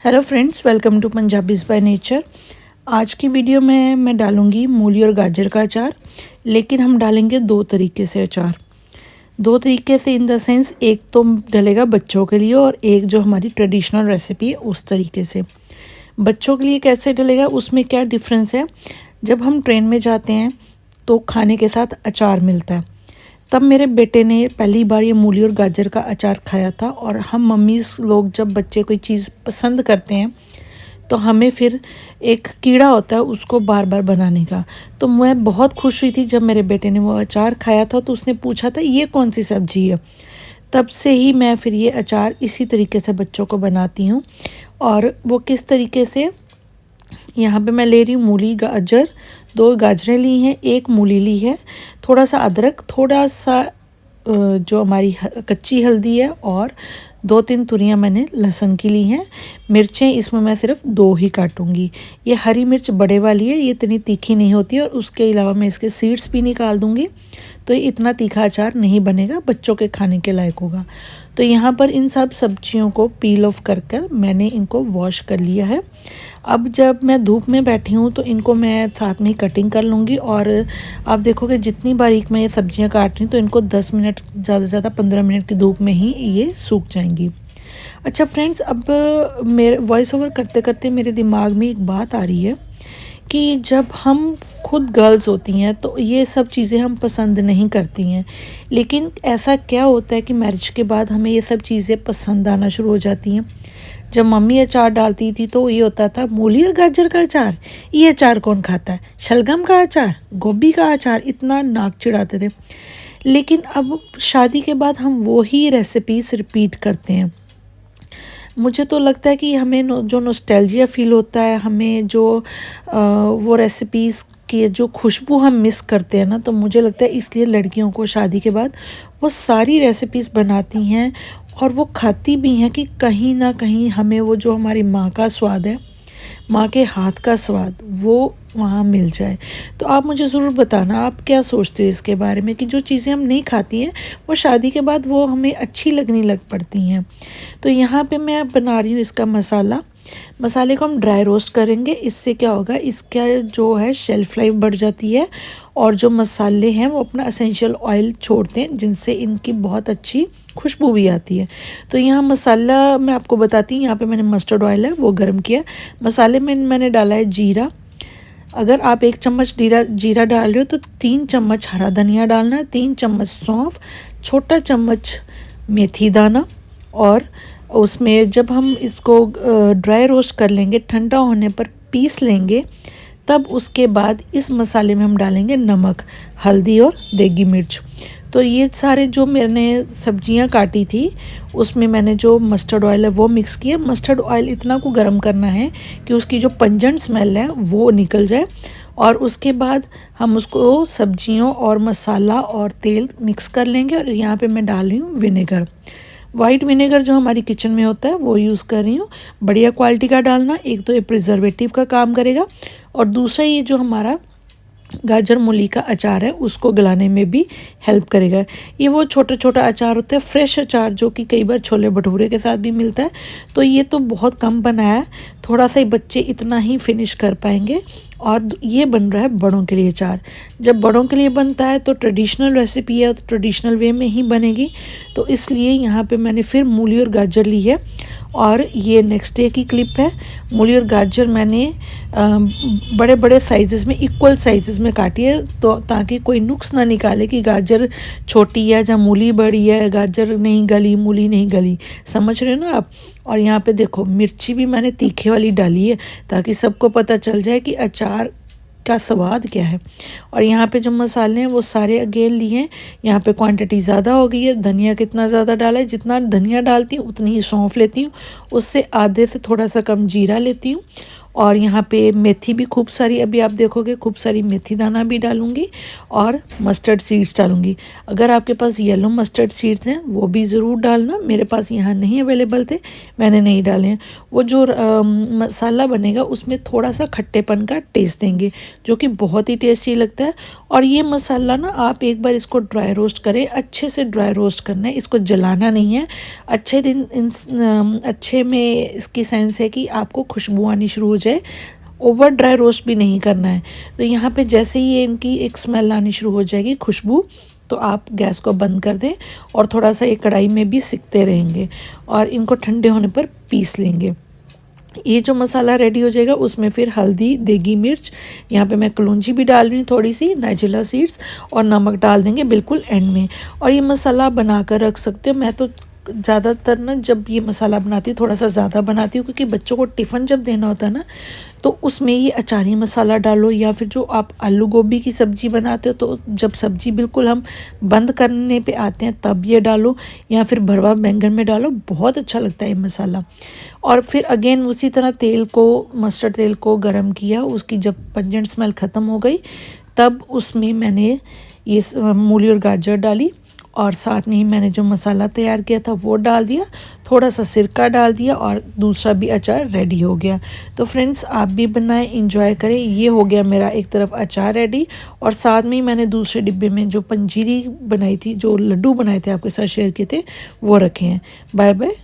Hello friends, welcome to Punjabis by nature. आज की video में मैं डालूंगी मूली और गाजर का अचार, लेकिन हम डालेंगे दो तरीके से अचार। दो तरीके से इन द सेंस, एक तो डलेगा बच्चों के लिए और एक जो हमारी ट्रेडिशनल रेसिपी है उस तरीके से। बच्चों के लिए कैसे डलेगा, उसमें क्या डिफरेंस है। जब हम ट्रेन में जाते हैं तो खाने के साथ अचार मिलता है। तब मेरे बेटे ने पहली बार ये मूली और गाजर का अचार खाया था। और हम मम्मीज़ लोग जब बच्चे कोई चीज़ पसंद करते हैं तो हमें फिर एक कीड़ा होता है उसको बार बार बनाने का। तो मैं बहुत खुश हुई थी जब मेरे बेटे ने वो अचार खाया था, तो उसने पूछा था ये कौन सी सब्ज़ी है। तब से ही मैं फिर ये अचार इसी तरीके से बच्चों को बनाती हूँ। और वो किस तरीके से, यहाँ पे मैं ले रही हूँ मूली गाजर, दो गाजरें ली हैं, एक मूली ली है, थोड़ा सा अदरक, थोड़ा सा जो हमारी कच्ची हल्दी है, और दो तीन तुरियां मैंने लहसुन की ली हैं। मिर्चें इसमें मैं सिर्फ दो ही काटूंगी। ये हरी मिर्च बड़े वाली है, ये इतनी तीखी नहीं होती, और उसके अलावा मैं इसके सीड्स भी निकाल दूंगी, तो ये इतना तीखा अचार नहीं बनेगा, बच्चों के खाने के लायक होगा। तो यहाँ पर इन सब सब्जियों को पील ऑफ कर कर मैंने इनको वॉश कर लिया है। अब जब मैं धूप में बैठी हूँ तो इनको मैं साथ में ही कटिंग कर लूँगी। और आप देखोगे जितनी बारीक मैं ये सब्जियाँ काट रही हूँ तो इनको 10 मिनट, ज़्यादा से ज़्यादा 15 मिनट की धूप में ही ये सूख जाएंगी। अच्छा फ्रेंड्स, अब मेरे वॉइस ओवर करते करते मेरे दिमाग में एक बात आ रही है कि जब हम खुद गर्ल्स होती हैं तो ये सब चीज़ें हम पसंद नहीं करती हैं, लेकिन ऐसा क्या होता है कि मैरिज के बाद हमें ये सब चीज़ें पसंद आना शुरू हो जाती हैं। जब मम्मी अचार डालती थी तो ये होता था मूली और गाजर का अचार, ये अचार कौन खाता है, शलगम का अचार, गोभी का अचार, इतना नाक चिढ़ाते थे। लेकिन अब शादी के बाद हम वो ही रेसिपीज़ रिपीट करते हैं। मुझे तो लगता है कि हमें जो नॉस्टैल्जिया फ़ील होता है, हमें जो वो रेसिपीज़ की जो खुशबू हम मिस करते हैं ना, तो मुझे लगता है इसलिए लड़कियों को शादी के बाद वो सारी रेसिपीज़ बनाती हैं और वो खाती भी हैं कि कहीं ना कहीं हमें वो जो हमारी माँ का स्वाद है, माँ के हाथ का स्वाद, वो वहाँ मिल जाए। तो आप मुझे ज़रूर बताना आप क्या सोचते हो इसके बारे में, कि जो चीज़ें हम नहीं खाती हैं वो शादी के बाद वो हमें अच्छी लगने लग पड़ती हैं। तो यहाँ पे मैं बना रही हूँ इसका मसाला। मसाले को हम ड्राई रोस्ट करेंगे, इससे क्या होगा, इसका जो है शेल्फ लाइफ बढ़ जाती है, और जो मसाले हैं वो अपना एसेंशियल ऑयल छोड़ते हैं जिनसे इनकी बहुत अच्छी खुशबू भी आती है। तो यहाँ मसाला मैं आपको बताती हूँ। यहाँ पे मैंने मस्टर्ड ऑयल है वो गर्म किया। मसाले में मैंने डाला है जीरा। अगर आप 1 चम्मच जीरा डाल रहे हो तो 3 चम्मच हरा धनिया डालना है, 3 चम्मच सौंफ, छोटा चम्मच मेथी दाना। और उसमें जब हम इसको ड्राई रोस्ट कर लेंगे, ठंडा होने पर पीस लेंगे, तब उसके बाद इस मसाले में हम डालेंगे नमक, हल्दी और देगी मिर्च। तो ये सारे जो मैंने सब्जियां काटी थी उसमें मैंने जो मस्टर्ड ऑयल है वो मिक्स किया। मस्टर्ड ऑयल इतना को गर्म करना है कि उसकी जो पंजेंट स्मेल है वो निकल जाए, और उसके बाद हम उसको सब्जियों और मसाला और तेल मिक्स कर लेंगे। और यहाँ पे मैं डाल रही हूँ विनेगर, वाइट विनेगर जो हमारी किचन में होता है वो यूज़ कर रही हूँ। बढ़िया क्वालिटी का डालना, एक तो ये प्रिजर्वेटिव का काम करेगा, और दूसरा ये जो हमारा गाजर मूली का अचार है उसको गलाने में भी हेल्प करेगा। ये वो छोटा छोटा अचार होता है, फ्रेश अचार, जो कि कई बार छोले भटूरे के साथ भी मिलता है। तो ये तो बहुत कम बनाया है, थोड़ा सा ही बच्चे इतना ही फिनिश कर पाएंगे। और ये बन रहा है बड़ों के लिए अचार। जब बड़ों के लिए बनता है तो ट्रेडिशनल रेसिपी है, तो ट्रेडिशनल वे में ही बनेगी। तो इसलिए यहाँ पे मैंने फिर मूली और गाजर ली है, और ये नेक्स्ट डे की क्लिप है। मूली और गाजर मैंने बड़े बड़े साइज़ेस में, इक्वल साइज़ेस में काटी है, तो ताकि कोई नुक्स ना निकाले कि गाजर छोटी है या मूली बड़ी है, गाजर नहीं गली मूली नहीं गली, समझ रहे हो ना आप। और यहाँ पे देखो मिर्ची भी मैंने तीखे वाली डाली है ताकि सबको पता चल जाए कि अचार का स्वाद क्या है। और यहाँ पे जो मसाले हैं वो सारे अगेन लिए हैं। यहाँ पे क्वांटिटी ज़्यादा हो गई है। धनिया कितना ज़्यादा डाला है, जितना धनिया डालती हूँ उतनी ही सौंफ लेती हूँ, उससे आधे से थोड़ा सा कम जीरा लेती हूँ, और यहाँ पे मेथी भी खूब सारी, अभी आप देखोगे खूब सारी मेथी दाना भी डालूँगी और मस्टर्ड सीड्स डालूँगी। अगर आपके पास येलो मस्टर्ड सीड्स हैं वो भी ज़रूर डालना, मेरे पास यहाँ नहीं अवेलेबल थे, मैंने नहीं डाले हैं। वो जो मसाला बनेगा उसमें थोड़ा सा खट्टेपन का टेस्ट देंगे, जो कि बहुत ही टेस्टी लगता है। और ये मसाला ना आप एक बार इसको ड्राई रोस्ट करें, अच्छे से ड्राई रोस्ट करना है, इसको जलाना नहीं है। अच्छे में इसकी सेंस है कि आपको खुशबू आनी शुरू हो जाए, ओवर ड्राई रोस्ट भी नहीं करना है। तो यहाँ पे जैसे ही ये इनकी एक स्मेल आनी शुरू हो जाएगी, खुशबू, तो आप गैस को बंद कर दें और थोड़ा सा ये कढ़ाई में भी सिकते रहेंगे और इनको ठंडे होने पर पीस लेंगे। ये जो मसाला रेडी हो जाएगा उसमें फिर हल्दी, देगी मिर्च, यहाँ पे मैं कलौंजी भी डाल रही हूँ थोड़ी सी, नाइजिला सीड्स, और नमक डाल देंगे बिल्कुल एंड में। और ये मसाला बना कर रख सकते हो। मैं तो ज़्यादातर ना जब ये मसाला बनाती हूँ थोड़ा सा ज़्यादा बनाती हूँ, क्योंकि बच्चों को टिफ़िन जब देना होता है ना, तो उसमें ये अचारी मसाला डालो, या फिर जो आप आलू गोभी की सब्ज़ी बनाते हो तो जब सब्ज़ी बिल्कुल हम बंद करने पे आते हैं तब ये डालो, या फिर भरवा बैंगन में डालो, बहुत अच्छा लगता है ये मसाला। और फिर अगेन उसी तरह तेल को, मस्टर्ड तेल को गरम किया, उसकी जब पंजेंट स्मेल ख़त्म हो गई तब उसमें मैंने ये मूली और गाजर डाली, और साथ में ही मैंने जो मसाला तैयार किया था वो डाल दिया, थोड़ा सा सिरका डाल दिया, और दूसरा भी अचार रेडी हो गया। तो फ्रेंड्स आप भी बनाएं, इंजॉय करें। ये हो गया मेरा एक तरफ अचार रेडी, और साथ में ही मैंने दूसरे डिब्बे में जो पंजीरी बनाई थी, जो लड्डू बनाए थे आपके साथ शेयर किए थे, वो रखे हैं। Bye bye.